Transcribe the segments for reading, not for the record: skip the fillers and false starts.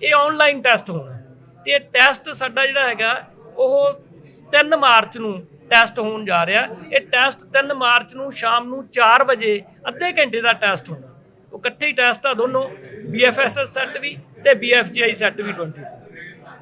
ये online test होना। तो टैसट साडा जिहड़ा हैगा वो 3 मार्च नूं टैसट होण जा रहा। ये टैसट 3 मार्च नूं शाम नूं 4 वजे अद्धे घंटे का टैसट होना। वो इकट्ठे ही टैसट आ दोनों, BFSS सैट भी ते BFGI सैट भी 22।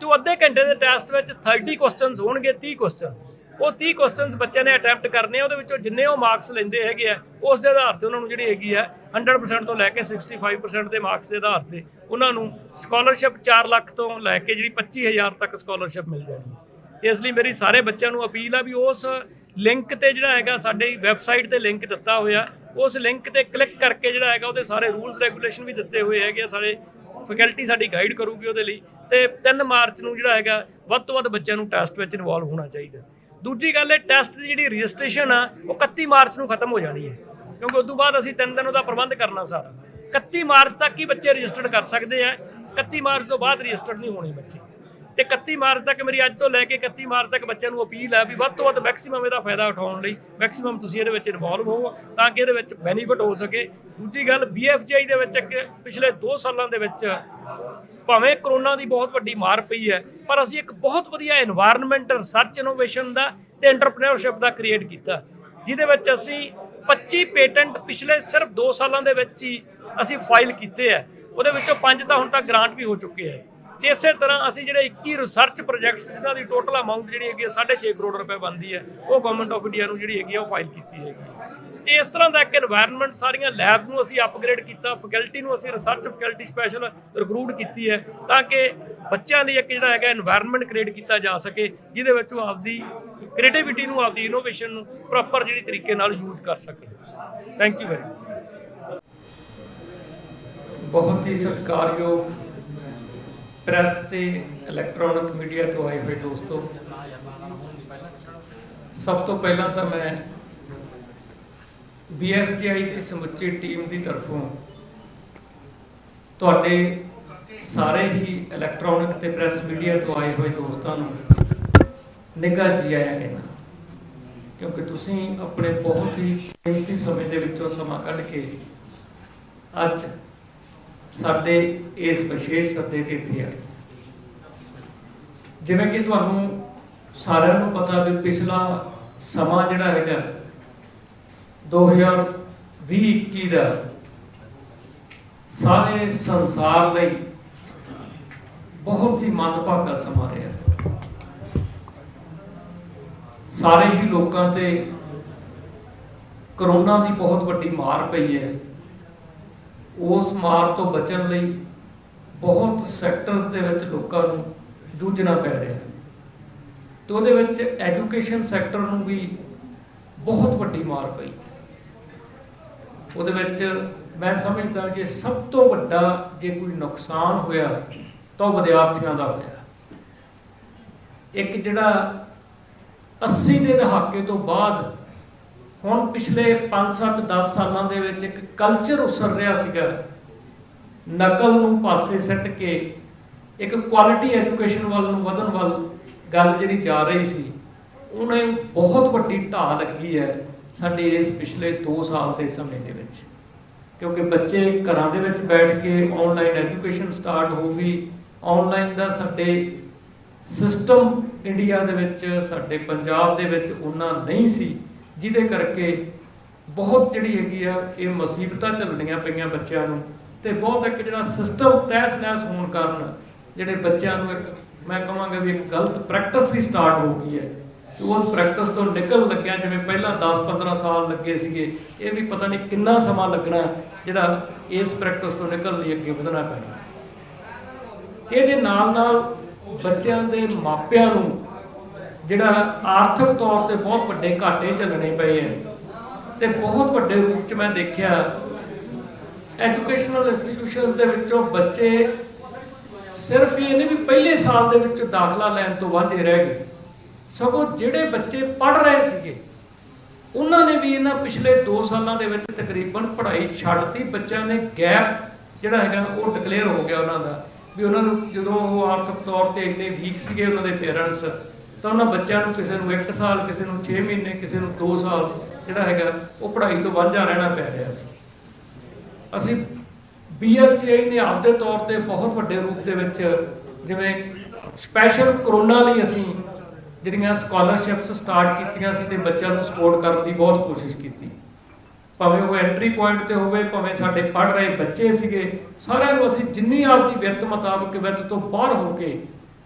तो अद्धे घंटे के टैसट में 30 क्वेश्चन होणगे, 30 क्वेश्चन। वो 30 क्वेश्चन बच्चे ने अटैम्प्ट करने, वो जिन्ने वो मार्क्स लेंदे हैगे आ उस दे आधार पर उन्होंने जिहड़ी हैगी है 100% तो लैके 65% के मार्क्स के आधार पर उन्होंने स्कॉलरशिप 4 लाख तो लैके जी 25,000 तक स्कॉलरशिप मिल जाएगी। इसलिए मेरी सारे बच्चों को अपील आ भी उस लिंक ते जिहड़ा हैगा साडी वैबसाइट ते लिंक दिता होया, उस लिंक ते क्लिक करके जिहड़ा हैगा उहदे सारे रूल्स रेगूलेशन भी दिते हुए हैगे, सारे फैकल्टी साडी गाइड करूगी उहदे लई। ते 3 मार्च नूं जिहड़ा हैगा वध तो वध बच्चों नूं टैसट विच इनवॉल्व होना चाहिए। दूजी गल है टैसट की जिहड़ी रजिस्ट्रेशन आ वो 31 मार्च नूं खत्म हो जानी है, क्योंकि उस तो बाद असीं 3 दिन उहदा प्रबंध करना सारा। 31 मार्च तक ही बच्चे रजिस्टर्ड कर सकते हैं, 31 मार्च तो बाद रजिस्टर्ड नहीं होने बच्चे। तो 31 मार्च तक मेरी अज तो लैके 31 मार्च तक बच्चों को अपील है भी वध तो वध मैक्सीमम इसका फायदा उठाने लई मैक्सीमम तुसीं इहदे विच इनवॉल्व हो ताकि इहदे विच बेनीफिट हो सके। दूजी गल BFGI दे विच पिछले 2 सालों के विच भावें करोना की बहुत वड्डी मार पई है, पर असीं एक बहुत वधिया एनवायरनमेंट रिसर्च इनोवेशन का ते एंटरप्रेन्योरशिप का क्रिएट किया, जिहदे विच असीं 25 पेटेंट पिछले सिर्फ 2 सालों के विच ही असीं फाइल किए है। उहदे विचों 5 तो हुण तक ग्रांट भी हो चुके हैं। तो इस तरह असीं जिहड़े 21 रिसर्च प्रोजैक्ट्स जिन्हां दी टोटल अमाउंट जिहड़ी हैगी 6.5 करोड़ रुपए बनती है, वो गवर्नमेंट ऑफ इंडिया नूं जिहड़ी हैगी वो फाइल की हैगी। तो इस तरह का एक एनवायरनमेंट सारियां लैब्स नूं असीं अपग्रेड किया, फैकल्टी नूं असीं रिसर्च फैकल्टी स्पैशल रिक्रूट की है ताकि बच्चों लिए एक जिहड़ा हैगा एनवायरनमेंट क्रिएट किया जा सके, जिहदे विच वो आपदी क्रिएटिविटी नूं आपदी इनोवेशन नूं प्रॉपर जिहड़ी तरीके नाल यूज कर सके। Thank you very much. बहुत ही सत्कारयोग प्रेस ते इलैक्ट्रॉनिक मीडिया तो आए हुए दोस्तों, सब तो पहला तो मैं BFGI की समुची टीम की तरफों तुहाडे सारे ही इलैक्ट्रॉनिक ते प्रेस मीडिया तो आए हुए दोस्तों निघा जी आया कहना, क्योंकि तुसीं अपने बहुत ही कीमती समय के विचों समा कढ के अज साडे इस विशेष सदे ते इत्थे आए। जिवें कि तुहानूं सारिआं नूं पता भी पिछला समा जिहड़ा हैगा 2020-21 का सारे संसार लई बहुत ही मंदभागा समा रहा। सारे ही लोगों ते करोना की बहुत वड्डी मार पई है। उस मार तो बचन लई बहुत सैक्टर्स दे विच लोकां नूं जूझना पै रहा। तो उहदे विच एजुकेशन सैक्टर नूं भी बहुत वड्डी मार पई। उहदे विच मैं समझदा जे सब तो वड्डा जे कोई नुकसान होया तो विद्यार्थियों का होया। एक जिहड़ा 80 के दहाके तो बाद हुण पिछले 5-7-10 सालों के विच एक कल्चर उसर रहा सीगा, नकल नूं पासे सट के एक क्वालिटी एजुकेशन वाल नूं वधन वाल गल जिहड़ी जा रही सी, उन्हें बहुत वड्डी ढाह लगी है साडे इस पिछले 2 साल के समय दे विच, क्योंकि बच्चे घरां दे विच बैठ के ऑनलाइन एजुकेशन स्टार्ट हो गई। ऑनलाइन का साडे सिस्टम इंडिया दे विच साडे पंजाब दे विच उन्ना नहीं सी, जिहदे करके बहुत जिहड़ी हैगी आ ये मुसीबतां झल्लणीਆਂ पईਆਂ बच्चों नूं, ते बहुत एक जिहड़ा सिस्टम तहस नहस होण कारण जिहड़े बच्चों नूं एक मैं कहांगा भी एक गलत प्रैक्टिस भी स्टार्ट हो गई है। तो उस प्रैक्टिस तो निकल लग्या जिवें पहला 10-15 साल लगे सीगे, ये भी पता नहीं कितना समा लगना जिहड़ा इस प्रैक्टिस तो निकल नहीं अगे वधना पैना। इहदे नाल नाल बच्चों के मापियां नूं जिहड़ा आर्थिक तौर पर बहुत वड्डे घाटे झल्लने पे हैं। तो बहुत वड्डे रूप च मैं देखिया एजुकेशनल इंस्टीट्यूशनस दे विचों बच्चे सिर्फ ये नहीं भी पहले साल दे विच दाखला लैण तो वांझे रह गए, सगों जिहड़े बच्चे पढ़ रहे सीगे उन्होंने भी इन्हां पिछले 2 सालों के विच तकरीबन पढ़ाई छड्डती। बच्चों ने गैप जिहड़ा हैगा वो डिकलेयर हो गया उन्हों का भी उन्होंने जदों वो आर्थिक तौर पर इन्ने वीक सीगे उन्होंने पेरेंट्स, तो उन्होंने बच्चों को किसी को 1 साल, किसी को 6 महीने, किसी को 2 साल जिहड़ा हैगा वो पढ़ाई तो वांझा रहना पै रहा सी। असीं BFGI ਨੇ ਆਪਦੇ ਤੌਰ ਤੇ ਬਹੁਤ ਵੱਡੇ ਰੂਪ ਦੇ ਵਿੱਚ ਜਿਵੇਂ ਸਪੈਸ਼ਲ ਕਰੋਨਾ ਲਈ ਅਸੀਂ ਜਿਹੜੀਆਂ ਸਕਾਲਰਸ਼ਿਪਸ ਸਟਾਰਟ ਕੀਤੀਆਂ ਸੀ ਤੇ ਬੱਚਿਆਂ ਨੂੰ ਸਪੋਰਟ ਕਰਨ ਦੀ ਬਹੁਤ ਕੋਸ਼ਿਸ਼ ਕੀਤੀ, ਭਾਵੇਂ ਉਹ ਐਂਟਰੀ ਪੁਆਇੰਟ ਤੇ ਹੋਵੇ, ਭਾਵੇਂ ਸਾਡੇ ਪੜ੍ਹ ਰਹੇ ਬੱਚੇ ਸੀਗੇ, ਸਾਰਿਆਂ ਨੂੰ ਅਸੀਂ ਜਿੰਨੀ ਆਪਦੀ ਵਿੱਤ ਮੁਤਾਬਕ ਵਿੱਤ ਤੋਂ ਬਾਹਰ ਹੋ ਕੇ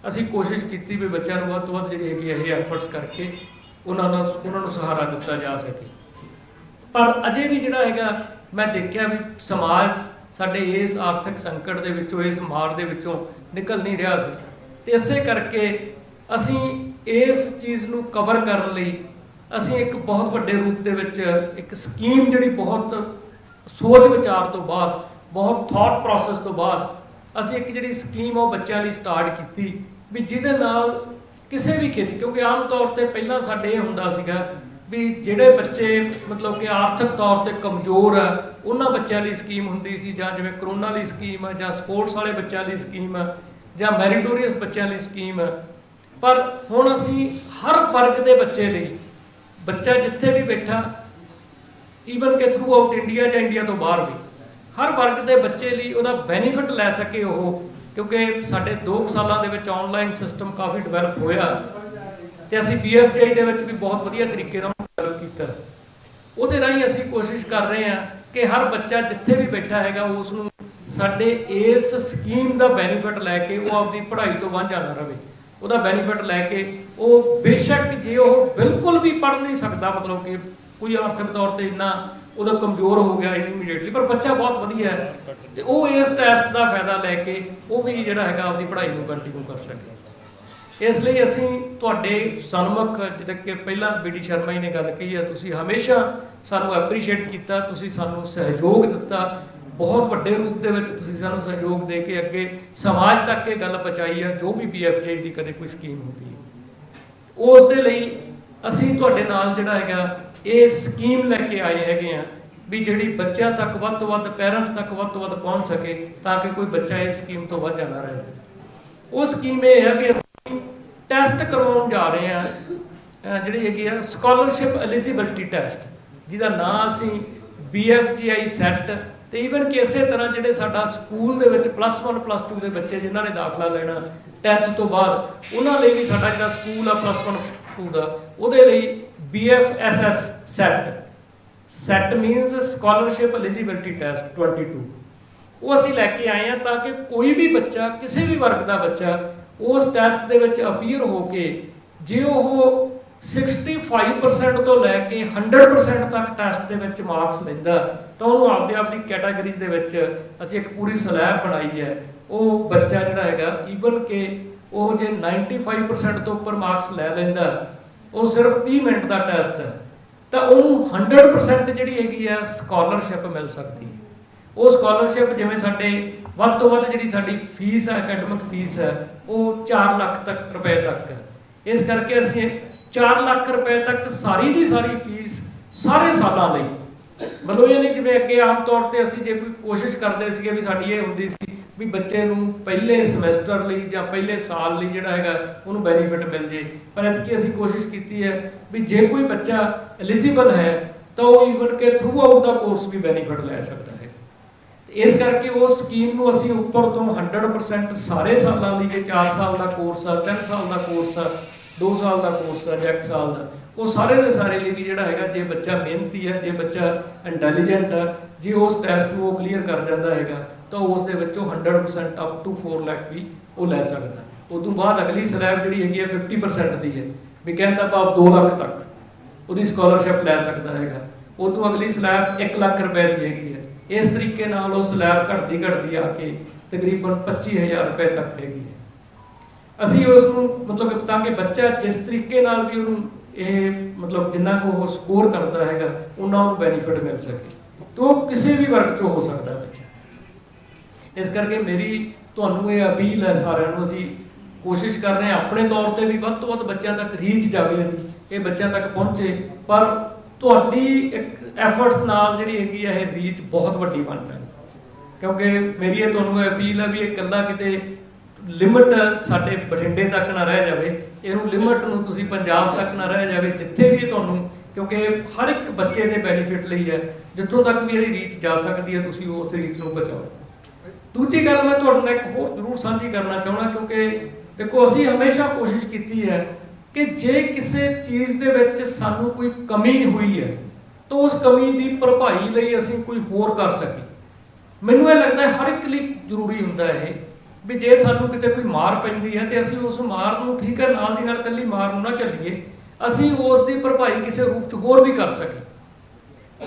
ਅਸੀਂ ਕੋਸ਼ਿਸ਼ ਕੀਤੀ ਵੀ ਬੱਚਿਆਂ ਨੂੰ ਵੱਧ ਤੋਂ ਵੱਧ ਜਿਹੜੀ ਹੈਗੀ ਇਹ ਐਫਰਟਸ ਕਰਕੇ ਉਹਨਾਂ ਨੂੰ ਸਹਾਰਾ ਦਿੱਤਾ ਜਾ ਸਕੇ। ਪਰ ਅਜੇ ਵੀ ਜਿਹੜਾ ਹੈਗਾ ਮੈਂ ਦੇਖਿਆ ਵੀ ਸਮਾਜ ਸਾਡੇ ਇਸ ਆਰਥਿਕ ਸੰਕਟ ਦੇ ਵਿੱਚੋਂ, ਇਸ ਮਾਰ ਦੇ ਵਿੱਚੋਂ ਨਿਕਲ ਨਹੀਂ ਰਿਹਾ ਸੀ, ਤੇ ਇਸੇ ਕਰਕੇ ਅਸੀਂ ਇਸ ਚੀਜ਼ ਨੂੰ ਕਵਰ ਕਰਨ ਲਈ ਅਸੀਂ ਇੱਕ ਬਹੁਤ ਵੱਡੇ ਰੂਪ ਦੇ ਵਿੱਚ ਇੱਕ ਸਕੀਮ ਜਿਹੜੀ ਬਹੁਤ ਸੋਚ ਵਿਚਾਰ ਤੋਂ ਬਾਅਦ, ਬਹੁਤ ਥਾਟ ਪ੍ਰੋਸੈਸ ਤੋਂ ਬਾਅਦ ਅਸੀਂ ਇੱਕ ਜਿਹੜੀ ਸਕੀਮ ਉਹ ਬੱਚਿਆਂ ਲਈ ਸਟਾਰਟ ਕੀਤੀ ਵੀ ਜਿਹਦੇ ਨਾਲ ਕਿਸੇ ਵੀ ਖੇਤੀ, ਕਿਉਂਕਿ ਆਮ ਤੌਰ ਤੇ ਪਹਿਲਾਂ ਸਾਡੇ ਇਹ ਹੁੰਦਾ ਸੀਗਾ ਵੀ ਜਿਹੜੇ ਬੱਚੇ ਮਤਲਬ ਕਿ ਆਰਥਿਕ ਤੌਰ ਤੇ ਕਮਜ਼ੋਰ ਆ ਉਹਨਾਂ ਬੱਚਿਆਂ ਲਈ ਸਕੀਮ ਹੁੰਦੀ ਸੀ, ਜਾਂ ਜਿਵੇਂ ਕਰੋਨਾ ਲਈ ਸਕੀਮ ਆ, ਜਾਂ ਸਪੋਰਟਸ ਵਾਲੇ ਬੱਚਿਆਂ ਲਈ ਸਕੀਮ ਆ, ਜਾਂ ਮੈਰੀਟੋਰੀਅਸ ਬੱਚਿਆਂ ਲਈ ਸਕੀਮ ਆ। ਪਰ ਹੁਣ ਅਸੀਂ ਹਰ ਵਰਗ ਦੇ ਬੱਚੇ ਲਈ, ਬੱਚਾ ਜਿੱਥੇ ਵੀ ਬੈਠਾ, ਈਵਨ ਕਿ ਥਰੂ ਆਊਟ ਇੰਡੀਆ ਜਾਂ ਇੰਡੀਆ ਤੋਂ ਬਾਹਰ ਵੀ, ਹਰ ਵਰਗ ਦੇ ਬੱਚੇ ਲਈ ਉਹਦਾ ਬੈਨੀਫਿਟ ਲੈ ਸਕੇ ਉਹ, ਕਿਉਂਕਿ ਸਾਡੇ 2 ਸਾਲਾਂ ਦੇ ਵਿੱਚ ਆਨਲਾਈਨ ਸਿਸਟਮ ਕਾਫੀ ਡਿਵੈਲਪ ਹੋਇਆ ਤੇ ਅਸੀਂ BFGI ਦੇ ਵਿੱਚ ਵੀ ਬਹੁਤ ਵਧੀਆ ਤਰੀਕੇ ਨਾਲ ਡਿਵੈਲਪ ਕੀਤਾ। ਉਹਦੇ ਰਾਹੀਂ ਅਸੀਂ ਕੋਸ਼ਿਸ਼ ਕਰ ਰਹੇ ਹਾਂ ਕਿ ਹਰ ਬੱਚਾ ਜਿੱਥੇ ਵੀ ਬੈਠਾ ਹੈਗਾ ਉਸ ਨੂੰ ਸਾਡੇ ਇਸ ਸਕੀਮ ਦਾ ਬੈਨੀਫਿਟ ਲੈ ਕੇ ਉਹ ਆਪਦੀ ਪੜ੍ਹਾਈ ਤੋਂ ਵਾਂਝਾ ਨਾ ਰਹੇ, ਉਹਦਾ ਬੈਨੀਫਿਟ ਲੈ ਕੇ ਉਹ ਬੇਸ਼ੱਕ ਜੇ ਉਹ ਬਿਲਕੁਲ ਵੀ ਪੜ੍ਹ ਨਹੀਂ ਸਕਦਾ, ਮਤਲਬ ਕਿ ਕੋਈ ਆਰਥਿਕ ਤੌਰ ਤੇ ਇੰਨਾ ਉਹਦਾ ਕਮਜ਼ੋਰ ਹੋ ਗਿਆ ਇਮੀਡੀਏਟਲੀ, ਪਰ ਬੱਚਾ ਬਹੁਤ ਵਧੀਆ ਹੈ ਤੇ ਉਹ ਇਸ ਟੈਸਟ ਦਾ ਫਾਇਦਾ ਲੈ ਕੇ ਉਹ ਵੀ ਜਿਹੜਾ ਹੈਗਾ ਆਪਦੀ ਪੜ੍ਹਾਈ ਨੂੰ ਕੰਟੀਨਿਊ ਕਰ ਸਕੇ। ਇਸ ਲਈ ਅਸੀਂ ਤੁਹਾਡੇ ਸਨਮੁਖ, ਜਿੱਦਾਂ ਕਿ ਪਹਿਲਾਂ BD ਸ਼ਰਮਾ ਜੀ ਨੇ ਗੱਲ ਕਹੀ ਹੈ, ਤੁਸੀਂ ਹਮੇਸ਼ਾ ਸਾਨੂੰ ਐਪਰੀਸ਼ੀਏਟ ਕੀਤਾ, ਤੁਸੀਂ ਸਾਨੂੰ ਸਹਿਯੋਗ ਦਿੱਤਾ, ਬਹੁਤ ਵੱਡੇ ਰੂਪ ਦੇ ਵਿੱਚ ਤੁਸੀਂ ਸਾਨੂੰ ਸਹਿਯੋਗ ਦੇ ਕੇ ਅੱਗੇ ਸਮਾਜ ਤੱਕ ਇਹ ਗੱਲ ਪਹੁੰਚਾਈ ਹੈ ਜੋ ਵੀ BFGI ਦੀ ਕਦੇ ਕੋਈ ਸਕੀਮ ਹੁੰਦੀ ਹੈ। ਉਸ ਦੇ ਲਈ ਅਸੀਂ ਤੁਹਾਡੇ ਨਾਲ ਜਿਹੜਾ ਹੈਗਾ ਇਹ ਸਕੀਮ ਲੈ ਕੇ ਆਏ ਹੈਗੇ ਆ ਵੀ ਜਿਹੜੀ ਬੱਚਿਆਂ ਤੱਕ ਵੱਧ ਤੋਂ ਵੱਧ, ਪੈਰੈਂਟਸ ਤੱਕ ਵੱਧ ਤੋਂ ਵੱਧ ਪਹੁੰਚ ਸਕੇ ਤਾਂ ਕਿ ਕੋਈ ਬੱਚਾ ਇਸ ਸਕੀਮ ਤੋਂ ਵਾਂਝਾ ਨਾ ਰਹਿ ਜਾਵੇ। ਉਹ ਸਕੀਮ ਇਹ ਹੈ ਵੀ ਅਸੀਂ ਟੈਸਟ ਕਰਵਾਉਣ ਜਾ ਰਹੇ ਹਾਂ ਜਿਹੜੀ ਹੈਗੀ ਆ ਸਕਾਲਰਸ਼ਿਪ ਐਲੀਜੀਬਿਲਟੀ ਟੈਸਟ, ਜਿਹਦਾ ਨਾਂ ਅਸੀਂ BFGI ਸੈਟ, ਤੇ ਈਵਨ ਕਿ ਇਸੇ ਤਰ੍ਹਾਂ ਜਿਹੜੇ ਸਾਡਾ ਸਕੂਲ ਦੇ ਵਿੱਚ +1 +2 ਦੇ ਬੱਚੇ ਜਿਨ੍ਹਾਂ ਨੇ ਦਾਖਲਾ ਲੈਣਾ 10th ਤੋਂ ਬਾਅਦ, ਉਹਨਾਂ ਲਈ ਵੀ ਸਾਡਾ ਜਿਹੜਾ ਸਕੂਲ ਆ +1 +2 ਦਾ, ਉਹਦੇ ਲਈ BFSS set means scholarship eligibility test 22, ਉਹ ਅਸੀਂ ਲੈ ਕੇ ਆਏ ਹਾਂ ਤਾਂ ਕਿ ਕੋਈ ਵੀ ਬੱਚਾ, ਕਿਸੇ ਵੀ ਵਰਗ ਦਾ ਬੱਚਾ ਉਸ ਟੈਸਟ ਦੇ ਵਿੱਚ ਅਪੀਅਰ ਹੋ ਕੇ ਜੇ ਉਹ 65% ਤੋਂ ਲੈ ਕੇ 100% ਤੱਕ ਟੈਸਟ ਦੇ ਵਿੱਚ ਮਾਰਕਸ ਲੈਂਦਾ ਤਾਂ ਉਹਨੂੰ ਆਪਦੀ ਕੈਟਾਗਰੀਜ਼ ਦੇ ਵਿੱਚ ਅਸੀਂ ਇੱਕ ਪੂਰੀ ਸਲੈਬ ਬਣਾਈ ਹੈ। ਉਹ ਬੱਚਾ ਜਿਹੜਾ ਹੈਗਾ ਈਵਨ ਕਿ ਉਹ ਜੇ 95% ਤੋਂ ਉੱਪਰ ਮਾਰਕਸ ਲੈ ਲੈਂਦਾ, ਉਹ ਸਿਰਫ 30 ਮਿੰਟ ਦਾ ਟੈਸਟ ਹੈ, ਤਾਂ ਉਹਨੂੰ 100% ਜਿਹੜੀ ਹੈਗੀ ਆ ਸਕਾਲਰਸ਼ਿਪ ਮਿਲ ਸਕਦੀ ਹੈ। ਉਹ ਸਕਾਲਰਸ਼ਿਪ ਜਿਵੇਂ ਸਾਡੇ ਵੱਧ ਤੋਂ ਵੱਧ ਜਿਹੜੀ ਸਾਡੀ ਫੀਸ ਹੈ, ਅਕੈਡਮਿਕ ਫੀਸ ਹੈ, ਉਹ 4 ਲੱਖ ਰੁਪਏ ਤੱਕ ਹੈ। ਇਸ ਕਰਕੇ ਅਸੀਂ 4 ਲੱਖ ਰੁਪਏ ਤੱਕ ਸਾਰੀ ਦੀ ਸਾਰੀ ਫੀਸ ਸਾਰੇ ਸਾਲਾਂ ਲਈ, ਮਤਲਬ ਇਹ ਨਹੀਂ ਜਿਵੇਂ ਅੱਗੇ ਆਮ ਤੌਰ ਤੇ ਅਸੀਂ ਜੇ ਕੋਈ ਕੋਸ਼ਿਸ਼ ਕਰਦੇ ਸੀਗੇ ਵੀ ਸਾਡੀ ਇਹ ਹੁੰਦੀ ਸੀ ਵੀ ਬੱਚੇ ਨੂੰ ਪਹਿਲੇ ਸਮੈਸਟਰ ਲਈ ਜਾਂ ਪਹਿਲੇ ਸਾਲ ਲਈ ਜਿਹੜਾ ਹੈਗਾ ਉਹਨੂੰ ਬੈਨੀਫਿਟ ਮਿਲ ਜੇ, ਪਰ ਐਤਕੀ ਅਸੀਂ ਕੋਸ਼ਿਸ਼ ਕੀਤੀ ਹੈ ਵੀ ਜੇ ਕੋਈ ਬੱਚਾ ਐਲੀਜੀਬਲ ਹੈ ਤਾਂ ਉਹ ਈਵਨ ਕਿ ਥਰੂ ਆਊਟ ਦਾ ਕੋਰਸ ਵੀ ਬੈਨੀਫਿਟ ਲੈ ਸਕਦਾ ਹੈ। ਇਸ ਕਰਕੇ ਉਹ ਸਕੀਮ ਨੂੰ ਅਸੀਂ ਉੱਪਰ ਤੋਂ 100% ਸਾਰੇ ਸਾਲਾਂ ਲਈ, ਜੇ 4 ਸਾਲ ਦਾ ਕੋਰਸ ਆ, 3 ਸਾਲ ਦਾ ਕੋਰਸ ਆ, 2 ਸਾਲ ਦਾ ਕੋਰਸ ਆ ਜਾਂ 1 ਸਾਲ ਦਾ, ਉਹ ਸਾਰੇ ਦੇ ਸਾਰੇ ਲਈ ਵੀ ਜਿਹੜਾ ਹੈਗਾ, ਜੇ ਬੱਚਾ ਮਿਹਨਤੀ ਹੈ, ਜੇ ਬੱਚਾ ਇੰਟੈਲੀਜੈਂਟ ਆ, ਜੇ ਉਸ ਟੈਸਟ ਨੂੰ ਉਹ ਕਲੀਅਰ ਕਰ ਜਾਂਦਾ ਹੈਗਾ ਤਾਂ ਉਸ ਦੇ ਵਿੱਚੋਂ 100% ਅਪ ਟੂ 4 ਲੱਖ ਵੀ ਉਹ ਲੈ ਸਕਦਾ। ਉਸ ਤੋਂ ਬਾਅਦ ਅਗਲੀ ਸਲੈਬ ਜਿਹੜੀ ਹੈਗੀ ਹੈ 50% ਦੀ ਹੈ, ਵੀ ਕਹਿੰਦਾ ਭਾਵ 2 ਲੱਖ ਤੱਕ ਉਹਦੀ ਸਕਾਲਰਸ਼ਿਪ ਲੈ ਸਕਦਾ ਹੈਗਾ। ਉਸ ਤੋਂ ਅਗਲੀ ਸਲੈਬ 1 ਲੱਖ ਰੁਪਏ ਦੀ ਹੈਗੀ ਹੈ। ਇਸ ਤਰੀਕੇ ਨਾਲ ਉਹ ਸਲੈਬ ਘਟਦੀ ਆ ਕੇ ਤਕਰੀਬਨ 25,000 ਰੁਪਏ ਤੱਕ ਹੈਗੀ ਹੈ। ਅਸੀਂ ਉਸ ਨੂੰ ਮਤਲਬ ਤਾਂ ਕਿ ਬੱਚਾ ਜਿਸ ਤਰੀਕੇ ਨਾਲ ਵੀ ਉਹਨੂੰ ਇਹ ਮਤਲਬ ਜਿੰਨਾ ਕੁ ਉਹ ਸਕੋਰ ਕਰਦਾ ਹੈਗਾ ਉਹਨਾਂ ਨੂੰ ਬੈਨੀਫਿਟ ਮਿਲ ਸਕੇ, ਤਾਂ ਉਹ ਕਿਸੇ ਵੀ ਵਰਗ 'ਚੋਂ ਹੋ ਸਕਦਾ ਬੱਚਾ। ਇਸ ਕਰਕੇ ਮੇਰੀ ਤੁਹਾਨੂੰ ਇਹ ਅਪੀਲ ਹੈ ਸਾਰਿਆਂ ਨੂੰ, ਅਸੀਂ ਕੋਸ਼ਿਸ਼ ਕਰ ਰਹੇ ਹਾਂ ਆਪਣੇ ਤੌਰ ਤੇ ਵੀ ਵੱਧ ਤੋਂ ਵੱਧ ਬੱਚਿਆਂ ਤੱਕ ਰੀਚ ਜਾਵੇ, ਇਹ ਬੱਚਿਆਂ ਤੱਕ ਪਹੁੰਚੇ, ਪਰ ਤੁਹਾਡੀ ਇੱਕ ਐਫਰਟਸ ਨਾਲ ਜਿਹੜੀ ਹੈਗੀ ਹੈ ਇਹ ਰੀਚ ਬਹੁਤ ਵੱਡੀ ਬਣ ਪੈਣੀ। ਕਿਉਂਕਿ ਮੇਰੀ ਇਹ ਤੁਹਾਨੂੰ ਅਪੀਲ ਹੈ ਵੀ ਇਹ ਇਕੱਲਾ ਕਿਤੇ ਲਿਮਿਟ ਸਾਡੇ ਬਠਿੰਡੇ ਤੱਕ ਨਾ ਰਹਿ ਜਾਵੇ, ਇਹਨੂੰ ਲਿਮਿਟ ਨੂੰ ਤੁਸੀਂ ਪੰਜਾਬ ਤੱਕ ਨਾ ਰਹਿ ਜਾਵੇ, ਜਿੱਥੇ ਵੀ ਤੁਹਾਨੂੰ, ਕਿਉਂਕਿ ਹਰ ਇੱਕ ਬੱਚੇ ਦੇ ਬੈਨੀਫਿਟ ਲਈ ਹੈ, ਜਿੱਥੋਂ ਤੱਕ ਵੀ ਇਹਦੀ ਰੀਚ ਜਾ ਸਕਦੀ ਹੈ ਤੁਸੀਂ ਉਸ ਰੀਚ ਨੂੰ ਬਚਾਓ। ਦੂਜੀ ਗੱਲ ਮੈਂ ਤੁਹਾਡੇ ਨਾਲ ਇੱਕ ਹੋਰ ਜ਼ਰੂਰ ਸਾਂਝੀ ਕਰਨਾ ਚਾਹੁੰਦਾ, ਕਿਉਂਕਿ ਦੇਖੋ ਅਸੀਂ ਹਮੇਸ਼ਾ ਕੋਸ਼ਿਸ਼ ਕੀਤੀ ਹੈ ਕਿ ਜੇ ਕਿਸੇ ਚੀਜ਼ ਦੇ ਵਿੱਚ ਸਾਨੂੰ ਕੋਈ ਕਮੀ ਹੋਈ ਹੈ ਤਾਂ ਉਸ ਕਮੀ ਦੀ ਭਰਪਾਈ ਲਈ ਅਸੀਂ ਕੋਈ ਹੋਰ ਕਰ ਸਕੀਏ। ਮੈਨੂੰ ਇਹ ਲੱਗਦਾ ਹੈ ਹਰ ਇੱਕ ਲਈ ਜ਼ਰੂਰੀ ਹੁੰਦਾ ਇਹ ਵੀ ਜੇ ਸਾਨੂੰ ਕਿਤੇ ਕੋਈ ਮਾਰ ਪੈਂਦੀ ਹੈ ਤੇ ਅਸੀਂ ਉਸ ਮਾਰ ਨੂੰ, ਠੀਕ ਹੈ, ਨਾਲ ਦੀ ਨਾਲ ਇਕੱਲੀ ਮਾਰ ਨੂੰ ਨਾ ਝੱਲੀਏ, ਅਸੀਂ ਉਸ ਦੀ ਭਰਪਾਈ ਕਿਸੇ ਰੂਪ 'ਚ ਹੋਰ ਵੀ ਕਰ ਸਕੀਏ।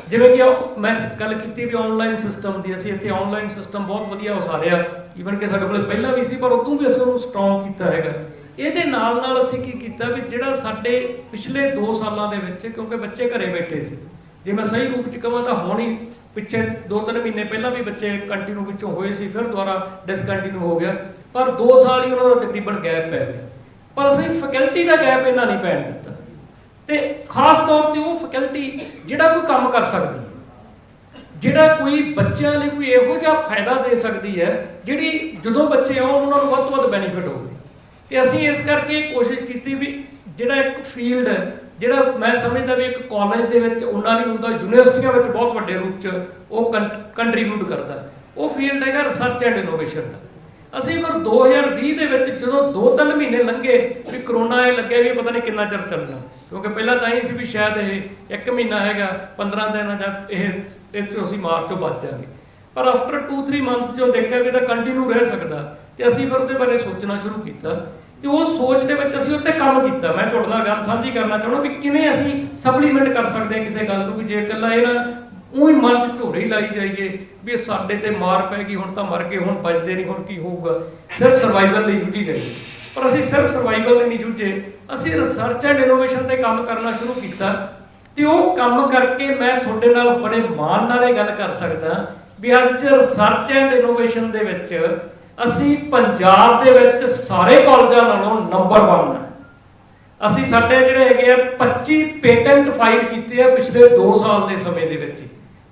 ਜਿਵੇਂ ਕਿ ਮੈਂ ਗੱਲ ਕੀਤੀ ਵੀ ਆਨਲਾਈਨ ਸਿਸਟਮ ਦੀ, ਅਸੀਂ ਇੱਥੇ ਆਨਲਾਈਨ ਸਿਸਟਮ ਬਹੁਤ ਵਧੀਆ ਉਸਾਰਿਆ, ਈਵਨ ਕਿ ਸਾਡੇ ਕੋਲ ਪਹਿਲਾਂ ਵੀ ਸੀ ਪਰ ਉਦੋਂ ਵੀ ਅਸੀਂ ਉਹਨੂੰ ਸਟਰੋਂਗ ਕੀਤਾ ਹੈਗਾ। ਇਹਦੇ ਨਾਲ ਨਾਲ ਅਸੀਂ ਕੀ ਕੀਤਾ ਵੀ ਜਿਹੜਾ ਸਾਡੇ ਪਿਛਲੇ 2 ਸਾਲਾਂ ਦੇ ਵਿੱਚ, ਕਿਉਂਕਿ ਬੱਚੇ ਘਰੇ ਬੈਠੇ ਸੀ, ਜੇ ਮੈਂ ਸਹੀ ਰੂਪ 'ਚ ਕਹਾਂ ਤਾਂ ਹੁਣ ਹੀ ਪਿੱਛੇ 2-3 ਮਹੀਨੇ ਪਹਿਲਾਂ ਵੀ ਬੱਚੇ ਕੰਟੀਨਿਊ ਵਿੱਚੋਂ ਹੋਏ ਸੀ, ਫਿਰ ਦੁਬਾਰਾ ਡਿਸਕੰਟੀਨਿਊ ਹੋ ਗਿਆ, ਪਰ 2 ਸਾਲ ਹੀ ਉਹਨਾਂ ਦਾ ਤਕਰੀਬਨ ਗੈਪ ਪੈ ਗਿਆ। ਪਰ ਅਸੀਂ ਫੈਕਲਟੀ ਦਾ ਗੈਪ ਇਹਨਾਂ ਨਹੀਂ ਪੈਣ ਦਿੱਤਾ, ਤੇ ਖਾਸ ਤੌਰ ਤੇ ਉਹ ਫੈਕਲਟੀ ਜਿਹੜਾ ਕੋਈ ਕੰਮ ਕਰ ਸਕਦੀ ਹੈ, ਜਿਹੜਾ ਕੋਈ ਬੱਚਿਆਂ ਲਈ ਕੋਈ ਇਹੋ ਜਿਹਾ ਫਾਇਦਾ ਦੇ ਸਕਦੀ ਹੈ ਜਿਹੜੀ ਜਦੋਂ ਬੱਚੇ ਆਉਣ ਉਹਨਾਂ ਨੂੰ ਵੱਧ ਤੋਂ ਵੱਧ ਬੈਨੀਫਿਟ ਹੋਵੇ। ਤੇ ਅਸੀਂ ਇਸ ਕਰਕੇ ਕੋਸ਼ਿਸ਼ ਕੀਤੀ ਵੀ ਜਿਹੜਾ ਇੱਕ ਫੀਲਡ ਹੈ, ਜਿਹੜਾ ਮੈਂ ਸਮਝਦਾ ਵੀ ਇੱਕ ਕਾਲਜ ਦੇ ਵਿੱਚ ਉਹਨਾਂ ਨਹੀਂ ਹੁੰਦਾ, ਯੂਨੀਵਰਸਿਟੀਆਂ ਵਿੱਚ ਬਹੁਤ ਵੱਡੇ ਰੂਪ 'ਚ ਉਹ ਕੰਟਰੀਬਿਊਟ ਕਰਦਾ, ਉਹ ਫੀਲਡ ਹੈਗਾ ਰਿਸਰਚ ਐਂਡ ਇਨੋਵੇਸ਼ਨ ਦਾ। ਅਸੀਂ ਫਿਰ 2020 ਦੇ ਵਿੱਚ ਜਦੋਂ 2-3 ਮਹੀਨੇ ਲੰਘੇ ਵੀ ਕਰੋਨਾ ਇਹ ਲੱਗਿਆ ਵੀ ਪਤਾ ਨਹੀਂ ਕਿੰਨਾ ਚਿਰ ਚੱਲਣਾ, ਕਿਉਂਕਿ ਪਹਿਲਾਂ ਤਾਂ ਹੀ ਸੀ ਵੀ ਸ਼ਾਇਦ ਇਹ 1 ਮਹੀਨਾ ਹੈਗਾ, 15 ਦਿਨ ਜਾਂ ਇਹ 'ਚੋਂ ਅਸੀਂ ਮਾਰਚ 'ਚੋਂ ਬਚ ਜਾਵਾਂਗੇ, ਪਰ ਆਫਟਰ 2-3 ਮੰਥਸ ਜੋ ਦੇਖਿਆ ਵੀ ਤਾਂ ਕੰਟੀਨਿਊ ਰਹਿ ਸਕਦਾ, ਤੇ ਅਸੀਂ ਫਿਰ ਉਹਦੇ ਬਾਰੇ ਸੋਚਣਾ ਸ਼ੁਰੂ ਕੀਤਾ, ਤੇ ਉਹ ਸੋਚ ਦੇ ਵਿੱਚ ਅਸੀਂ ਉੱਤੇ ਕੰਮ ਕੀਤਾ। ਮੈਂ ਤੁਹਾਡੇ ਨਾਲ ਗੱਲ ਸਾਂਝੀ ਕਰਨਾ ਚਾਹੁੰਦਾ ਵੀ ਕਿਵੇਂ ਅਸੀਂ ਸਪਲੀਮੈਂਟ ਕਰ ਸਕਦੇ ਹਾਂ ਕਿਸੇ ਗੱਲ ਨੂੰ, ਵੀ ਜੇ ਇਕੱਲਾ ਇਹ ਨਾ ਉਹੀ ਮਨ 'ਚ ਝੋਰੇ ਲਾਈ ਜਾਈਏ ਵੀ ਸਾਡੇ ਤੇ ਮਾਰ ਪੈ ਗਈ, ਹੁਣ ਤਾਂ ਮਰ ਗਏ, ਹੁਣ ਬਚਦੇ ਨਹੀਂ, ਹੁਣ ਕੀ ਹੋਊਗਾ, ਸਿਰਫ ਸਰਵਾਈਵਲ ਲਈ ਜੂਝੀ ਜਾਈਏ। ਪਰ ਅਸੀਂ ਸਿਰਫ ਸਰਵਾਈਵਲ ਲਈ ਨਹੀਂ ਜੂਝੇ, ਅਸੀਂ ਰਿਸਰਚ ਐਂਡ ਇਨੋਵੇਸ਼ਨ ਤੇ ਕੰਮ ਕਰਨਾ ਸ਼ੁਰੂ ਕੀਤਾ, ਤੇ ਉਹ ਕੰਮ ਕਰਕੇ ਮੈਂ ਤੁਹਾਡੇ ਨਾਲ ਬੜੇ ਮਾਣ ਨਾਲ ਇਹ ਗੱਲ ਕਰ ਸਕਦਾ ਵੀ ਅੱਜ ਰਿਸਰਚ ਐਂਡ ਇਨੋਵੇਸ਼ਨ ਦੇ ਵਿੱਚ ਅਸੀਂ ਪੰਜਾਬ ਦੇ ਵਿੱਚ ਸਾਰੇ ਕਾਲਜਾਂ ਨਾਲੋਂ ਨੰਬਰ 1 ਹੈ। ਅਸੀਂ ਸਾਡੇ ਜਿਹੜੇ ਹੈਗੇ ਆ 25 ਪੇਟੈਂਟ ਫਾਈਲ ਕੀਤੇ ਆ ਪਿਛਲੇ 2 ਸਾਲ ਦੇ ਸਮੇਂ ਦੇ ਵਿੱਚ,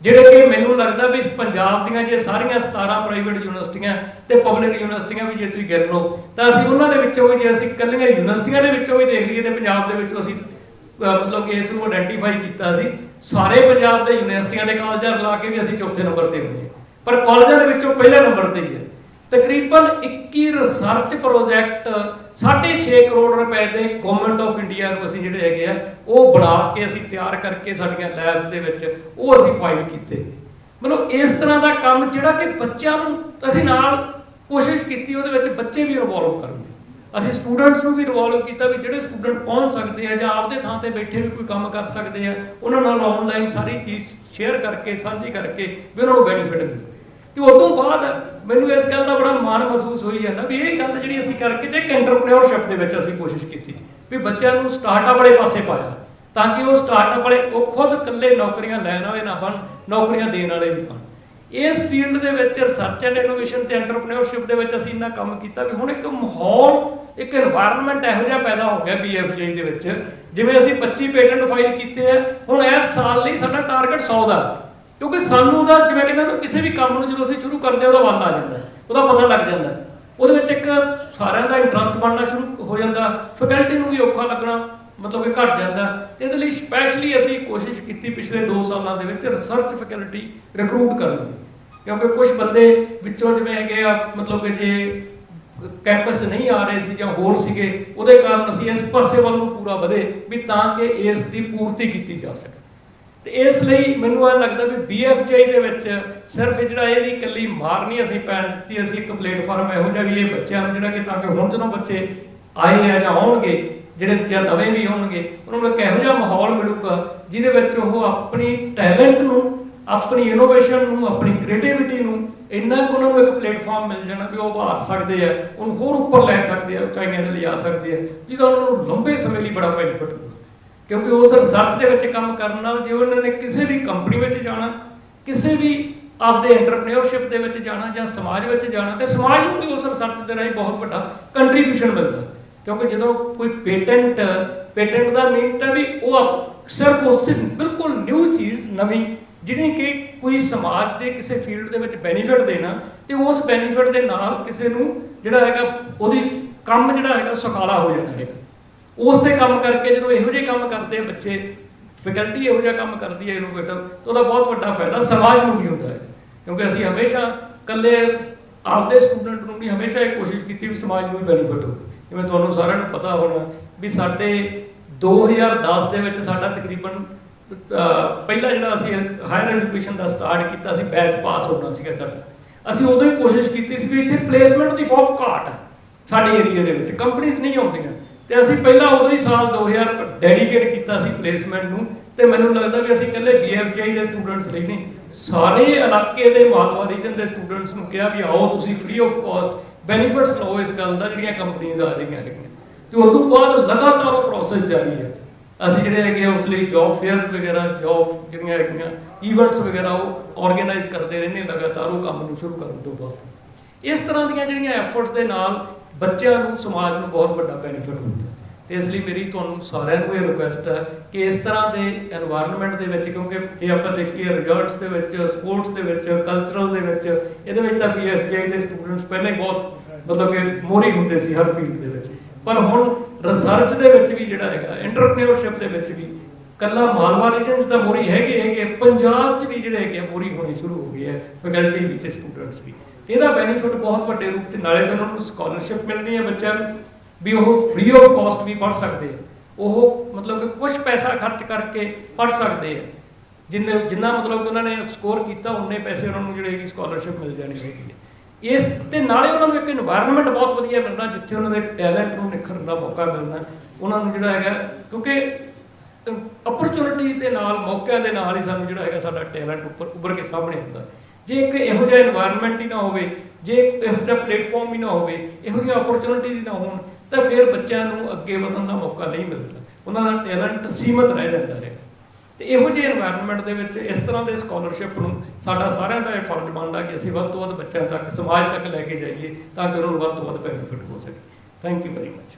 ਜਿਹੜੇ ਕਿ ਮੈਨੂੰ ਲੱਗਦਾ ਵੀ ਪੰਜਾਬ ਦੀਆਂ ਜੇ ਸਾਰੀਆਂ 17 ਪ੍ਰਾਈਵੇਟ ਯੂਨੀਵਰਸਿਟੀਆਂ ਤੇ ਪਬਲਿਕ ਯੂਨੀਵਰਸਿਟੀਆਂ ਵੀ ਜੇ ਤੁਸੀਂ ਗਿਣ ਲਓ ਤਾਂ ਅਸੀਂ ਉਹਨਾਂ ਦੇ ਵਿੱਚੋਂ ਵੀ, ਜੇ ਅਸੀਂ ਇਕੱਲੀਆਂ ਯੂਨੀਵਰਸਿਟੀਆਂ ਦੇ ਵਿੱਚੋਂ ਵੀ ਦੇਖ ਲਈਏ ਤੇ ਪੰਜਾਬ ਦੇ ਵਿੱਚੋਂ ਅਸੀਂ ਮਤਲਬ ਕਿ ਇਸ ਨੂੰ ਆਇਡੈਂਟੀਫਾਈ ਕੀਤਾ ਸੀ, ਸਾਰੇ ਪੰਜਾਬ ਦੇ ਯੂਨੀਵਰਸਿਟੀਆਂ ਦੇ ਕਾਲਜਾਂ ਲਾ ਕੇ ਵੀ ਅਸੀਂ 4ਥੇ ਨੰਬਰ ਤੇ ਹੁੰਦੇ, ਪਰ ਕਾਲਜਾਂ ਦੇ ਵਿੱਚੋਂ ਪਹਿਲੇ ਨੰਬਰ ਤੇ ਹੀ ਹੈ। ਤਕਰੀਬਨ 21 ਰਿਸਰਚ ਪ੍ਰੋਜੈਕਟ 6.5 ਕਰੋੜ ਰੁਪਏ ਦੇ ਗਵਰਨਮੈਂਟ ਆਫ ਇੰਡੀਆ ਨੂੰ ਅਸੀਂ ਜਿਹੜੇ ਹੈਗੇ ਆ ਉਹ ਬਣਾ ਕੇ ਅਸੀਂ ਤਿਆਰ ਕਰਕੇ ਸਾਡੀਆਂ ਲੈਬਸ ਦੇ ਵਿੱਚ ਉਹ ਅਸੀਂ ਫਾਈਲ ਕੀਤੇ। ਮਤਲਬ ਇਸ ਤਰ੍ਹਾਂ ਦਾ ਕੰਮ ਜਿਹੜਾ ਕਿ ਬੱਚਿਆਂ ਨੂੰ ਅਸੀਂ ਨਾਲ ਕੋਸ਼ਿਸ਼ ਕੀਤੀ ਉਹਦੇ ਵਿੱਚ ਬੱਚੇ ਵੀ ਇਨਵੋਲਵ ਕਰਨ, ਅਸੀਂ ਸਟੂਡੈਂਟਸ ਨੂੰ ਵੀ ਇਨਵੋਲਵ ਕੀਤਾ ਵੀ ਜਿਹੜੇ ਸਟੂਡੈਂਟ ਪਹੁੰਚ ਸਕਦੇ ਆ ਜਾਂ ਆਪਦੇ ਥਾਂ ਤੇ ਬੈਠੇ ਵੀ ਕੋਈ ਕੰਮ ਕਰ ਸਕਦੇ ਆ, ਉਹਨਾਂ ਨਾਲ ਆਨਲਾਈਨ ਸਾਰੀ ਚੀਜ਼ ਸ਼ੇਅਰ ਕਰਕੇ ਸਾਂਝੀ ਕਰਕੇ ਵੀ ਉਹਨਾਂ ਨੂੰ ਬੈਨੀਫਿਟ ਮਿਲੇ। ਤੇ ਉਸ ਤੋਂ ਬਾਅਦ ਮੈਨੂੰ ਇਸ ਗੱਲ ਦਾ ਬੜਾ ਮਾਣ ਮਹਿਸੂਸ ਹੋਈ ਜਾਂਦਾ ਵੀ ਇਹ ਗੱਲ ਜਿਹੜੀ ਅਸੀਂ ਕਰਕੇ ਤੇ ਇੱਕ ਐਂਟਰਪ੍ਰੈਨਿਓਰਸ਼ਿਪ ਦੇ ਵਿੱਚ ਅਸੀਂ ਕੋਸ਼ਿਸ਼ ਕੀਤੀ ਵੀ ਬੱਚਿਆਂ ਨੂੰ ਸਟਾਰਟਅਪ ਵਾਲੇ ਪਾਸੇ ਪਾਇਆ, ਤਾਂ ਕਿ ਉਹ ਸਟਾਰਟਅਪ ਵਾਲੇ ਉਹ ਖੁਦ ਇਕੱਲੇ ਨੌਕਰੀਆਂ ਲੈਣ ਵਾਲੇ ਨਾ ਬਣ, ਨੌਕਰੀਆਂ ਦੇਣ ਵਾਲੇ ਵੀ ਬਣ। ਇਸ ਫੀਲਡ ਦੇ ਵਿੱਚ ਰਿਸਰਚ ਐਂਡ ਇਨੋਵੇਸ਼ਨ ਤੇ ਐਂਟਰਪ੍ਰੈਨਿਓਰਸ਼ਿਪ ਦੇ ਵਿੱਚ ਅਸੀਂ ਇੰਨਾ ਕੰਮ ਕੀਤਾ ਵੀ ਹੁਣ ਇੱਕ ਮਾਹੌਲ, ਇੱਕ এনवायरमेंट ਇਹੋ ਜਿਹਾ ਪੈਦਾ ਹੋ ਗਿਆ BFJ ਦੇ ਵਿੱਚ। ਜਿਵੇਂ ਅਸੀਂ 25 ਪੇਟੈਂਟ ਫਾਈਲ ਕੀਤੇ ਆ, ਹੁਣ ਇਸ ਸਾਲ ਲਈ ਸਾਡਾ ਟਾਰਗੇਟ 100 ਦਾ, ਕਿਉਂਕਿ ਸਾਨੂੰ ਉਹਦਾ ਜਿਵੇਂ ਕਹਿੰਦੇ ਕਿਸੇ ਵੀ ਕੰਮ ਨੂੰ ਜਦੋਂ ਅਸੀਂ ਸ਼ੁਰੂ ਕਰਦੇ ਹਾਂ ਉਹਦਾ ਵੱਲ ਆ ਜਾਂਦਾ, ਉਹਦਾ ਪਤਾ ਲੱਗ ਜਾਂਦਾ, ਉਹਦੇ ਵਿੱਚ ਇੱਕ ਸਾਰਿਆਂ ਦਾ ਇੰਟਰਸਟ ਬਣਨਾ ਸ਼ੁਰੂ ਹੋ ਜਾਂਦਾ, ਫੈਕਲਟੀ ਨੂੰ ਵੀ ਔਖਾ ਲੱਗਣਾ ਮਤਲਬ ਕਿ ਘਟ ਜਾਂਦਾ। ਤੇ ਇਹਦੇ ਲਈ ਸਪੈਸ਼ਲੀ ਅਸੀਂ ਕੋਸ਼ਿਸ਼ ਕੀਤੀ ਪਿਛਲੇ 2 ਸਾਲਾਂ ਦੇ ਵਿੱਚ ਰਿਸਰਚ ਫੈਕਲਟੀ ਰਿਕਰੂਟ ਕਰਨ ਦੀ, ਕਿਉਂਕਿ ਕੁਝ ਬੰਦੇ ਵਿੱਚੋਂ ਜਿਵੇਂ ਹੈਗੇ ਆ ਮਤਲਬ ਕਿ ਜੇ ਕੈਂਪਸ 'ਚ ਨਹੀਂ ਆ ਰਹੇ ਸੀ ਜਾਂ ਹੋਰ ਸੀਗੇ, ਉਹਦੇ ਕਾਰਨ ਅਸੀਂ ਇਸ ਪਾਸੇ ਵੱਲ ਨੂੰ ਪੂਰਾ ਵਧੇ ਵੀ ਤਾਂ ਕਿ ਇਸ ਦੀ ਪੂਰਤੀ ਕੀਤੀ ਜਾ ਸਕੇ। ਤੇ ਇਸ ਲਈ ਮੈਨੂੰ ਇਹ ਲੱਗਦਾ ਵੀ BFJ ਦੇ ਵਿੱਚ ਸਿਰਫ ਜਿਹੜਾ ਇਹਦੀ ਇਕੱਲੀ ਮਾਰ ਨਹੀਂ ਅਸੀਂ ਪੈਣ ਦਿੱਤੀ, ਅਸੀਂ ਇੱਕ ਪਲੇਟਫਾਰਮ ਇਹੋ ਜਿਹਾ ਵੀ ਇਹ ਬੱਚਿਆਂ ਨੂੰ ਜਿਹੜਾ ਕਿ ਤਾਂ ਕਿ ਹੁਣ ਜਦੋਂ ਬੱਚੇ ਆਏ ਆ ਜਾਂ ਆਉਣਗੇ, ਜਿਹੜੇ ਜਾਂ ਨਵੇਂ ਵੀ ਹੋਣਗੇ, ਉਹਨਾਂ ਨੂੰ ਇੱਕ ਇਹੋ ਜਿਹਾ ਮਾਹੌਲ ਮਿਲੂਗਾ ਜਿਹਦੇ ਵਿੱਚ ਉਹ ਆਪਣੀ ਟੈਲੈਂਟ ਨੂੰ, ਆਪਣੀ ਇਨੋਵੇਸ਼ਨ ਨੂੰ, ਆਪਣੀ ਕ੍ਰੀਏਟੀਵਿਟੀ ਨੂੰ ਇੰਨਾ ਕੁ ਉਹਨਾਂ ਨੂੰ ਇੱਕ ਪਲੇਟਫਾਰਮ ਮਿਲ ਜਾਣਾ ਵੀ ਉਹ ਉਭਾਰ ਸਕਦੇ ਆ, ਉਹਨੂੰ ਹੋਰ ਉੱਪਰ ਲੈ ਸਕਦੇ ਆ, ਉਚਾਈਆਂ ਦੇ ਲਿਜਾ ਸਕਦੇ ਆ, ਜਿਹਦਾ ਉਹਨਾਂ ਨੂੰ ਲੰਬੇ ਸਮੇਂ ਲਈ ਬੜਾ ਬੈਨੀਫਿਟ ਹੋਊਗਾ। ਕਿਉਂਕਿ ਉਸ ਰਿਸਰਚ ਦੇ ਵਿੱਚ ਕੰਮ ਕਰਨ ਨਾਲ ਜੇ ਉਹਨਾਂ ਨੇ ਕਿਸੇ ਵੀ ਕੰਪਨੀ ਵਿੱਚ ਜਾਣਾ, ਕਿਸੇ ਵੀ ਆਪਦੇ ਐਂਟਰਪ੍ਰੈਨਿਓਰਸ਼ਿਪ ਦੇ ਵਿੱਚ ਜਾਣਾ ਜਾਂ ਸਮਾਜ ਵਿੱਚ ਜਾਣਾ, ਤੇ ਸਮਾਜ ਨੂੰ ਵੀ ਉਸ ਰਿਸਰਚ ਦੇ ਰਾਹੀਂ ਬਹੁਤ ਵੱਡਾ ਕੰਟਰੀਬਿਊਸ਼ਨ ਮਿਲਦਾ। ਕਿਉਂਕਿ ਜਦੋਂ ਕੋਈ ਪੇਟੈਂਟ ਦਾ ਮੀਨਿੰਗ ਹੈ ਵੀ ਉਹ ਸਿਰਫ ਉਸ ਬਿਲਕੁਲ ਨਿਊ ਚੀਜ਼, ਨਵੀਂ, ਜਿਹੜੀ ਕਿ ਕੋਈ ਸਮਾਜ ਦੇ ਕਿਸੇ ਫੀਲਡ ਦੇ ਵਿੱਚ ਬੈਨੀਫਿਟ ਦੇਣਾ, ਤੇ ਉਸ ਬੈਨੀਫਿਟ ਦੇ ਨਾਲ ਕਿਸੇ ਨੂੰ ਜਿਹੜਾ ਹੈਗਾ ਉਹਦੀ ਕੰਮ ਜਿਹੜਾ ਹੈਗਾ ਸੁਖਾਲਾ ਹੋ ਜਾਣਾ ਹੈਗਾ। ਉਸ ਤੇ ਕੰਮ ਕਰਕੇ ਜਦੋਂ ਇਹੋ ਜਿਹੇ ਕੰਮ ਕਰਦੇ ਆ ਬੱਚੇ, ਫੈਕਲਟੀ ਇਹੋ ਜਿਹਾ ਕੰਮ ਕਰਦੀ ਹੈ ਇਨੋਵੇਟਿਵ, ਤਾਂ ਉਹਦਾ ਬਹੁਤ ਵੱਡਾ ਫਾਇਦਾ ਸਮਾਜ ਨੂੰ ਵੀ ਹੁੰਦਾ ਹੈ। ਕਿਉਂਕਿ ਅਸੀਂ ਹਮੇਸ਼ਾ ਕੱਲੇ ਆਪਦੇ ਸਟੂਡੈਂਟ ਨੂੰ ਨਹੀਂ, ਹਮੇਸ਼ਾ ਇਹ ਕੋਸ਼ਿਸ਼ ਕੀਤੀ ਵੀ ਸਮਾਜ ਨੂੰ ਵੀ ਬੈਨੀਫਿਟ ਹੋਵੇ। ਜਿਵੇਂ ਤੁਹਾਨੂੰ ਸਾਰਿਆਂ ਨੂੰ ਪਤਾ ਹੋਣਾ ਵੀ ਸਾਡੇ 2010 ਦੇ ਵਿੱਚ ਸਾਡਾ ਤਕਰੀਬਨ ਪਹਿਲਾ ਜਿਹੜਾ ਅਸੀਂ ਹਾਇਰ ਐਜੂਕੇਸ਼ਨ ਦਾ ਸਟਾਰਟ ਕੀਤਾ ਸੀ, ਬੈਚ ਪਾਸ ਹੋਣਾ ਸੀਗਾ ਸਾਡਾ, ਅਸੀਂ ਉਦੋਂ ਹੀ ਕੋਸ਼ਿਸ਼ ਕੀਤੀ ਸੀ ਵੀ ਇੱਥੇ ਪਲੇਸਮੈਂਟ ਦੀ ਬਹੁਤ ਘਾਟ ਹੈ ਸਾਡੇ ਏਰੀਆ ਦੇ ਵਿੱਚ, ਕੰਪਨੀਆਂ ਨਹੀਂ ਆਉਂਦੀਆਂ, ਤੇ ਅਸੀਂ ਪਹਿਲਾਂ ਉਦੋਂ ਹੀ ਸਾਲ 2000 ਡੈਡੀਕੇਟ ਕੀਤਾ ਸੀ ਪਲੇਸਮੈਂਟ ਨੂੰ। ਤੇ ਮੈਨੂੰ ਲੱਗਦਾ ਵੀ ਅਸੀਂ ਇਕੱਲੇ BFCI ਦੇ ਸਟੂਡੈਂਟਸ ਲਈ ਨਹੀਂ, ਸਾਰੇ ਇਲਾਕੇ ਦੇ ਮਾਲਵਾ ਰੀਜਨ ਦੇ ਸਟੂਡੈਂਟਸ ਨੂੰ ਕਿਹਾ ਵੀ ਆਓ ਤੁਸੀਂ ਫ੍ਰੀ ਆਫ ਕਾਸਟ ਬੈਨੀਫਿਟਸ ਲਓ ਇਸ ਗੱਲ ਦਾ ਜਿਹੜੀਆਂ ਕੰਪਨੀਆਂ ਆ ਰਹੀਆਂ ਹੈਗੀਆਂ। ਤੇ ਉਸ ਤੋਂ ਬਾਅਦ ਲਗਾਤਾਰ ਉਹ ਪ੍ਰੋਸੈਸ ਜਾਰੀ ਹੈ। ਅਸੀਂ ਜਿਹੜੇ ਹੈਗੇ ਉਸ ਲਈ ਜੌਬ ਫੇਅਰਸ ਵਗੈਰਾ, ਜੌਬ ਜਿਹੜੀਆਂ ਹੈਗੀਆਂ ਈਵੈਂਟਸ ਵਗੈਰਾ ਉਹ ਆਰਗੇਨਾਈਜ਼ ਕਰਦੇ ਰਹਿੰਦੇ ਲਗਾਤਾਰ ਉਹ ਕੰਮ ਨੂੰ ਸ਼ੁਰੂ ਕਰਨ ਤੋਂ ਬਾਅਦ। ਇਸ ਤਰ੍ਹਾਂ ਦੀਆਂ ਜਿਹੜੀਆਂ ਐਫਰਟਸ ਦੇ ਨਾਲ ਬੱਚਿਆਂ ਨੂੰ, ਸਮਾਜ ਨੂੰ ਬਹੁਤ ਵੱਡਾ ਬੈਨੀਫਿਟ ਹੁੰਦਾ। ਤੇ ਇਸ ਲਈ ਮੇਰੀ ਤੁਹਾਨੂੰ ਸਾਰਿਆਂ ਨੂੰ ਇਹ ਰਿਕੁਐਸਟ ਹੈ ਕਿ ਇਸ ਤਰ੍ਹਾਂ ਦੇ এনवायरमेंट ਦੇ ਵਿੱਚ, ਕਿਉਂਕਿ ਜੇ ਆਪਾਂ ਦੇਖੀਏ ਰਿਜ਼ਲਟਸ ਦੇ ਵਿੱਚ, ਸਪੋਰਟਸ ਦੇ ਵਿੱਚ, ਕਲਚਰਲ ਦੇ ਵਿੱਚ, ਇਹਦੇ ਵਿੱਚ ਤਾਂ BFCI ਦੇ ਸਟੂਡੈਂਟਸ ਪਹਿਲਾਂ ਹੀ ਬਹੁਤ ਮਤਲਬ ਕਿ ਮੋਹਰੀ ਹੁੰਦੇ ਸੀ ਹਰ ਫੀਲਡ ਦੇ ਵਿੱਚ, ਪਰ ਹੁਣ ਰਿਸਰਚ ਦੇ ਵਿੱਚ ਵੀ ਜਿਹੜਾ ਹੈਗਾ, ਐਂਟਰਪ੍ਰੀਨਿਓਰਸ਼ਿਪ ਦੇ ਵਿੱਚ ਵੀ ਕੱਲਾ ਮਾਲਵਾ ਰੀਜਨਸ ਦਾ ਮੋਹਰੀ ਹੈਗੇ, ਪੰਜਾਬ 'ਚ ਵੀ ਜਿਹੜੇ ਹੈਗੇ ਮੋਹਰੀ ਹੋਣੀ ਸ਼ੁਰੂ ਹੋ ਗਈ ਹੈ, ਫੈਕਲਟੀ ਵੀ ਤੇ ਸਟੂਡੈਂਟਸ ਵੀ। ਤੇ ਇਹਦਾ ਬੈਨੀਫਿਟ ਬਹੁਤ ਵੱਡੇ ਰੂਪ 'ਚ, ਨਾਲੇ ਤਾਂ ਉਹਨਾਂ ਨੂੰ ਸਕਾਲਰਸ਼ਿਪ ਮਿਲਣੀ ਹੈ ਬੱਚਿਆਂ ਨੂੰ ਵੀ ਉਹ ਫ੍ਰੀ ਆਫ ਕਾਸਟ ਵੀ ਪੜ੍ਹ ਸਕਦੇ ਆ, ਉਹ ਮਤਲਬ ਕਿ ਕੁਝ ਪੈਸਾ ਖਰਚ ਕਰਕੇ ਪੜ੍ਹ ਸਕਦੇ ਆ, ਜਿੰਨਾ ਮਤਲਬ ਕਿ ਉਹਨਾਂ ਨੇ ਸਕੋਰ ਕੀਤਾ ਉਨੇ ਪੈਸੇ ਉਹਨਾਂ ਨੂੰ ਜਿਹੜੇ ਹੈਗੀ ਸਕਾਲਰਸ਼ਿਪ ਮਿਲ ਜਾਣੀ ਹੈਗੀ ਹੈ। ਇਸ ਤੇ ਨਾਲੇ ਉਹਨਾਂ ਨੂੰ ਇੱਕ এনवायरमेंट ਬਹੁਤ ਵਧੀਆ ਮਿਲਣਾ ਜਿੱਥੇ ਉਹਨਾਂ ਦੇ ਟੈਲੈਂਟ ਨੂੰ ਨਿਖਰਨ ਦਾ ਮੌਕਾ ਮਿਲਣਾ ਉਹਨਾਂ ਨੂੰ ਜਿਹੜਾ ਹੈਗਾ, ਕਿਉਂਕਿ ਅਪਰਚੁਨਿਟੀਜ਼ ਦੇ ਨਾਲ, ਮੌਕਿਆਂ ਦੇ ਨਾਲ ਹੀ ਸਾਨੂੰ ਜਿਹੜਾ ਹੈਗਾ ਸਾਡਾ ਟੈਲੈਂਟ ਉੱਭਰ ਕੇ ਸਾਹਮਣੇ ਆਉਂਦਾ। ਜੇ ਇੱਕ ਇਹੋ ਜਿਹਾ এনवायरमेंट ਹੀ ਨਾ ਹੋਵੇ, ਜੇ ਇਹੋ ਜਿਹਾ ਪਲੇਟਫਾਰਮ ਹੀ ਨਾ ਹੋਵੇ, ਇਹੋ ਜਿਹੀਆਂ ਅਪਰਚੁਨਿਟੀਜ਼ ਹੀ ਨਾ ਹੋਣ, ਤਾਂ ਫਿਰ ਬੱਚਿਆਂ ਨੂੰ ਅੱਗੇ ਵਧਣ ਦਾ ਮੌਕਾ ਨਹੀਂ ਮਿਲਦਾ, ਉਹਨਾਂ ਦਾ ਟੈਲੈਂਟ ਸੀਮਤ ਰਹਿ ਜਾਂਦਾ ਹੈ। ਤੇ ਇਹੋ ਜਿਹੇ এনवायरमेंट ਦੇ ਵਿੱਚ ਇਸ ਤਰ੍ਹਾਂ ਦੇ ਸਕਾਲਰਸ਼ਿਪ ਨੂੰ ਸਾਡਾ ਸਾਰਿਆਂ ਦਾ ਇਹ ਫਰਜ਼ ਬਣਦਾ ਕਿ ਅਸੀਂ ਵੱਧ ਤੋਂ ਵੱਧ ਬੱਚਿਆਂ ਤੱਕ, ਸਮਾਜ ਤੱਕ ਲੈ ਕੇ ਜਾਈਏ ਤਾਂ ਕਿ ਉਹਨਾਂ ਨੂੰ ਵੱਧ ਤੋਂ ਵੱਧ ਬੈਨੀਫਿਟ ਹੋ ਸਕੇ। Thank you very much.